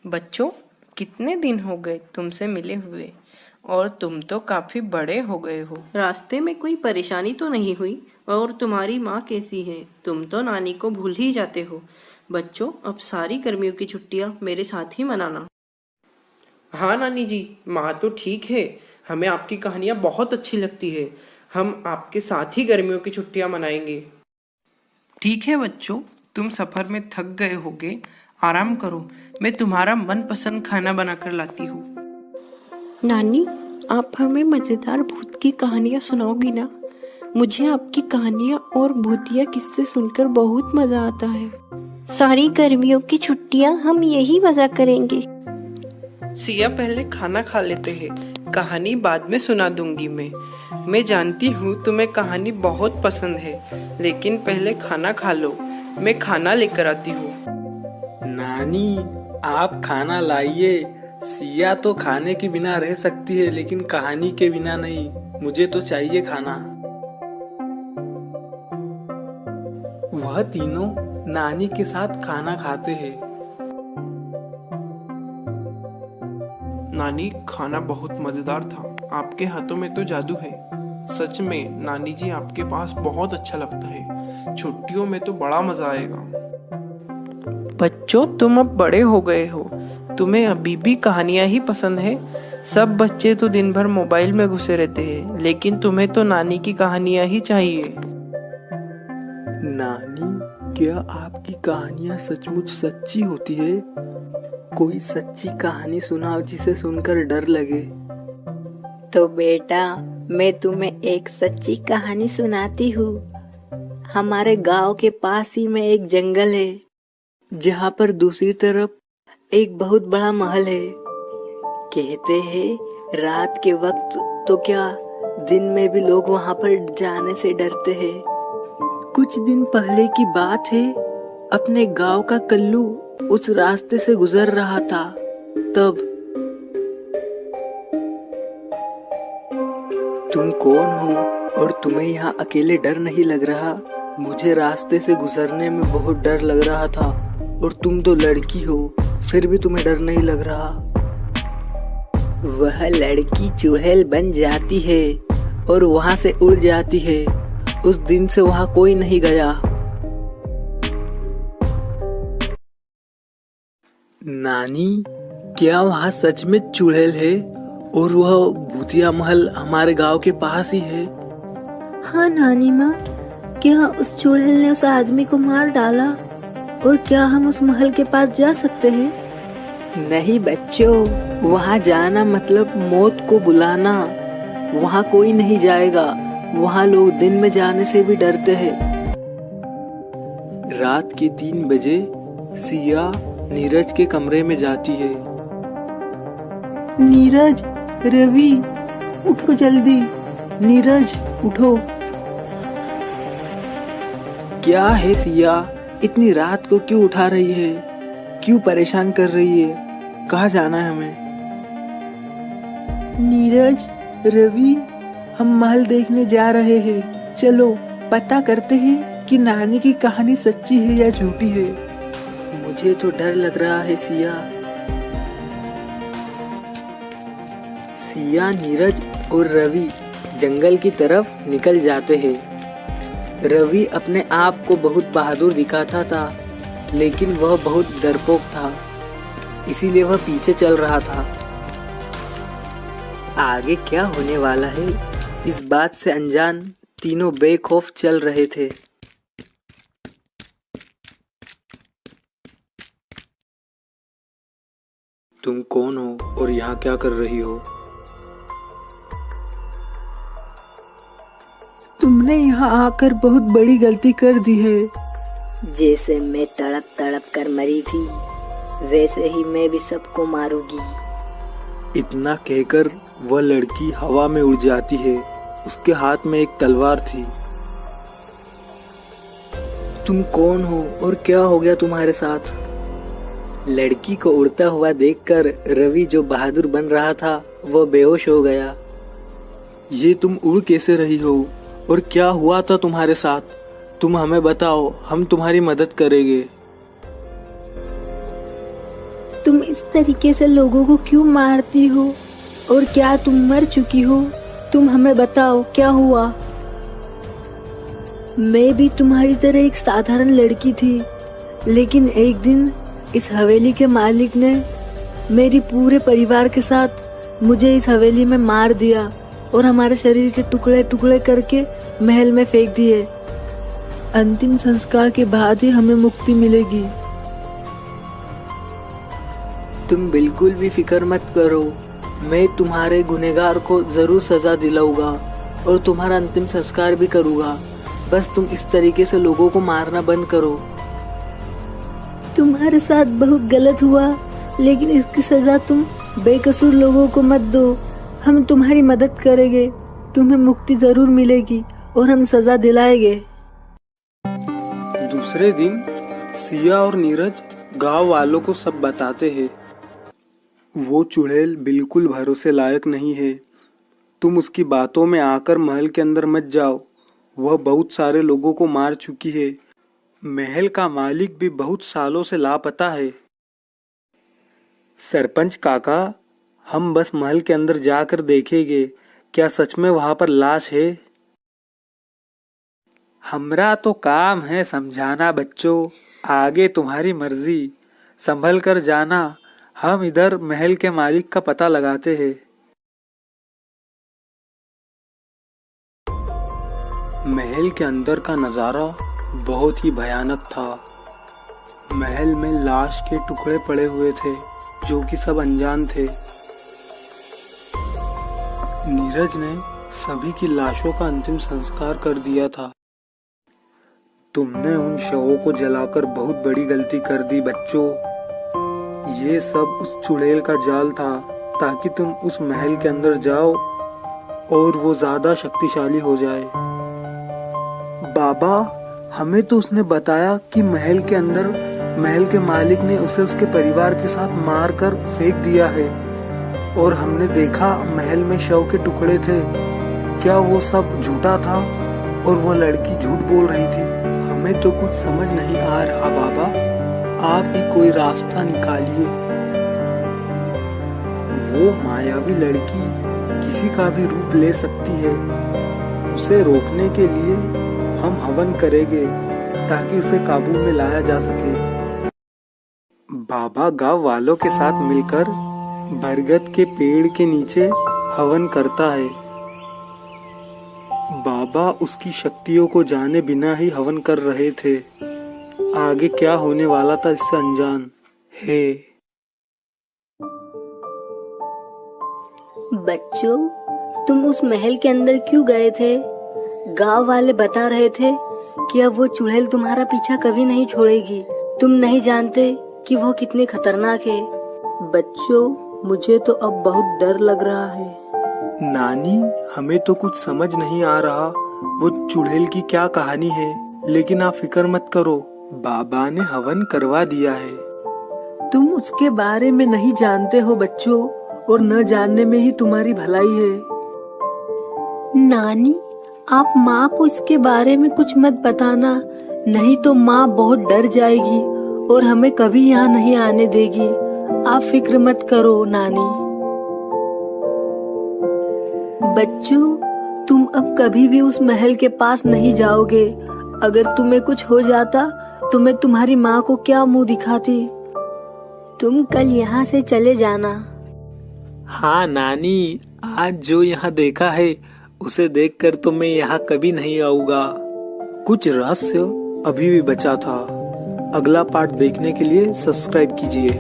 बच्चों, कितने दिन हो गए तुमसे मिले हुए और तुम तो काफी बड़े हो गए हो। रास्ते में कोई परेशानी तो नहीं हुई? और तुम्हारी माँ कैसी है? तुम तो नानी को भूल ही जाते हो। बच्चों, अब सारी गर्मियों की छुट्टियाँ मेरे साथ ही मनाना। हाँ नानी जी, माँ तो ठीक है। हमें आपकी कहानियाँ बहुत अच्छी लगती है। हम आपके साथ ही गर्मियों की छुट्टियाँ मनाएंगे। ठीक है बच्चों, तुम सफर में थक गए होगे, आराम करो। मैं तुम्हारा मनपसंद खाना बनाकर लाती हूँ। नानी, आप हमें मज़ेदार भूत की कहानियाँ सुनाओगी ना? मुझे आपकी कहानियाँ और भूतिया किस्से सुनकर बहुत मज़ा आता है। सारी गर्मियों की छुट्टियां हम यही मजा करेंगे। सिया, पहले खाना खा लेते हैं, कहानी बाद में सुना दूंगी मैं जानती हूँ तुम्हें कहानी बहुत पसंद है, लेकिन पहले खाना खा लो। मैं खाना लेकर आती हूँ। नानी, आप खाना लाइए। सिया तो खाने के बिना रह सकती है, लेकिन कहानी के बिना नहीं। मुझे तो चाहिए खाना। वह तीनों नानी के साथ खाना खाते हैं। नानी, खाना बहुत मजेदार था। आपके हाथों में तो जादू है। सच में नानी जी, आपके पास बहुत अच्छा लगता है। छुट्टियों में तो बड़ा मजा आएगा। बच्चों, तुम अब बड़े हो गए हो, तुम्हें अभी भी कहानियाँ ही पसंद है। सब बच्चे तो दिन भर मोबाइल में घुसे रहते हैं, लेकिन तुम्हें तो नानी की कहानियाँ ही चाहिए। नानी, क्या आपकी कहानियाँ सचमुच सच्ची होती है? कोई सच्ची कहानी सुनाओ जिसे सुनकर डर लगे। तो बेटा, मैं तुम्हें एक सच्ची कहानी सुनाती हूँ। हमारे गांव के पास ही में एक जंगल है, जहाँ पर दूसरी तरफ एक बहुत बड़ा महल है। कहते हैं रात के वक्त तो क्या, दिन में भी लोग वहाँ पर जाने से डरते हैं। कुछ दिन पहले की बात है, अपने गांव का कल्लू उस रास्ते से गुजर रहा था। तब तुम कौन हो और तुम्हें यहाँ अकेले डर नहीं लग रहा? मुझे रास्ते से गुजरने में बहुत डर लग रहा था, और तुम तो लड़की हो, फिर भी तुम्हें डर नहीं लग रहा। वह लड़की चुड़ैल बन जाती है और वहाँ से उड़ जाती है। उस दिन से वहाँ कोई नहीं गया। नानी, क्या वहाँ सच में चुड़ैल है और वह भूतिया महल हमारे गांव के पास ही है? हाँ नानी माँ, क्या उस चुड़ैल ने उस आदमी को मार डाला? और क्या हम उस महल के पास जा सकते हैं? नहीं बच्चों, वहाँ जाना मतलब मौत को बुलाना। वहाँ कोई नहीं जाएगा। वहाँ लोग दिन में जाने से भी डरते हैं। रात के 3 बजे सिया नीरज के कमरे में जाती है। नीरज, रवि, उठो जल्दी। नीरज, उठो। क्या है सिया, इतनी रात को क्यों उठा रही है? क्यों परेशान कर रही है? कहाँ जाना है हमें? नीरज, रवि, हम महल देखने जा रहे हैं। चलो पता करते हैं कि नानी की कहानी सच्ची है या झूठी है। मुझे तो डर लग रहा है सिया। सिया, नीरज और रवि जंगल की तरफ निकल जाते हैं। रवि अपने आप को बहुत बहादुर दिखाता था, लेकिन वह बहुत डरपोक था, इसीलिए वह पीछे चल रहा था। आगे क्या होने वाला है, इस बात से अनजान तीनों बेखौफ चल रहे थे। तुम कौन हो और यहाँ क्या कर रही हो? तुमने यहाँ आकर बहुत बड़ी गलती कर दी है। जैसे मैं तड़प तड़प कर मरी थी, वैसे ही मैं भी सबको मारूंगी। इतना कहकर वह लड़की हवा में उड़ जाती है। उसके हाथ में एक तलवार थी। तुम कौन हो और क्या हो गया तुम्हारे साथ? लड़की को उड़ता हुआ देखकर रवि, जो बहादुर बन रहा था, वह बेहोश हो गया। ये तुम उड़ कैसे रही हो और क्या हुआ था तुम्हारे साथ? तुम हमें बताओ, हम तुम्हारी मदद करेंगे। तुम इस तरीके से लोगों को क्यों मारती हो? और क्या तुम मर चुकी हो? तुम हमें बताओ क्या हुआ? मैं भी तुम्हारी तरह एक साधारण लड़की थी, लेकिन एक दिन इस हवेली के मालिक ने मेरी पूरे परिवार के साथ मुझे इस हवेली में मार दिया और हमारे शरीर के टुकड़े टुकड़े करके महल में फेंक दिए। अंतिम संस्कार के बाद ही हमें मुक्ति मिलेगी। तुम बिल्कुल भी फिक्र मत करो, मैं तुम्हारे गुनहगार को जरूर सजा दिलाऊंगा और तुम्हारा अंतिम संस्कार भी करूंगा। बस तुम इस तरीके से लोगों को मारना बंद करो। तुम्हारे साथ बहुत गलत हुआ, लेकिन इसकी सजा तुम बेकसूर लोगों को मत दो। हम तुम्हारी मदद करेंगे, तुम्हें मुक्ति जरूर मिलेगी और हम सजा दिलाएंगे। दूसरे दिन सिया और नीरज गांव वालों को सब बताते हैं। वो चुड़ैल बिल्कुल भरोसे लायक नहीं है, तुम उसकी बातों में आकर महल के अंदर मत जाओ। वह बहुत सारे लोगों को मार चुकी है। महल का मालिक भी बहुत सालों से लापता है। सरपंच काका, हम बस महल के अंदर जाकर देखेंगे क्या सच में वहां पर लाश है। हमरा तो काम है समझाना बच्चों, आगे तुम्हारी मर्जी, संभल कर जाना। हम इधर महल के मालिक का पता लगाते हैं। महल के अंदर का नजारा बहुत ही भयानक था। महल में लाश के टुकड़े पड़े हुए थे जो कि सब अनजान थे। नीरज ने सभी की लाशों का अंतिम संस्कार कर दिया था। तुमने उन शवों को जलाकर बहुत बड़ी गलती कर दी बच्चों। ये सब उस चुड़ैल का जाल था ताकि तुम उस महल के अंदर जाओ और वो ज्यादा शक्तिशाली हो जाए। बाबा, हमें तो उसने बताया कि महल के अंदर महल के मालिक ने उसे उसके परिवार के साथ मार कर फेंक दिया है और हमने देखा महल में शव के टुकड़े थे। क्या वो सब झूठा था और वो लड़की झूठ बोल रही थी? हमें तो कुछ समझ नहीं आ रहा बाबा, आप ही कोई रास्ता निकालिए। वो मायावी लड़की किसी का भी रूप ले सकती है। उसे रोकने के लिए हम हवन करेंगे ताकि उसे काबू में लाया जा सके। बाबा गांव वालों के साथ मिलकर बरगद के पेड़ के नीचे हवन करता है। बाबा उसकी शक्तियों को जाने बिना ही हवन कर रहे थे। आगे क्या होने वाला था इससे अनजान है। बच्चों, तुम उस महल के अंदर क्यों गए थे? गांव वाले बता रहे थे कि अब वो चुड़ैल तुम्हारा पीछा कभी नहीं छोड़ेगी। तुम नहीं जानते कि वो कितनी खतरनाक है। बच्चों, मुझे तो अब बहुत डर लग रहा है। नानी, हमें तो कुछ समझ नहीं आ रहा वो चुड़ैल की क्या कहानी है, लेकिन आप फिक्र मत करो, बाबा ने हवन करवा दिया है। तुम उसके बारे में नहीं जानते हो बच्चों, और न जानने में ही तुम्हारी भलाई है। नानी, आप माँ को इसके बारे में कुछ मत बताना, नहीं तो माँ बहुत डर जाएगी और हमें कभी यहाँ नहीं आने देगी। आप फिक्र मत करो नानी। बच्चों, तुम अब कभी भी उस महल के पास नहीं जाओगे। अगर तुम्हें कुछ हो जाता तो मैं तुम्हारी माँ को क्या मुंह दिखाती। तुम कल यहाँ से चले जाना। हाँ नानी, आज जो यहाँ देखा है उसे देखकर तो मैं यहाँ कभी नहीं आऊंगा। कुछ रहस्य अभी भी बचा था। अगला पार्ट देखने के लिए सब्सक्राइब कीजिए।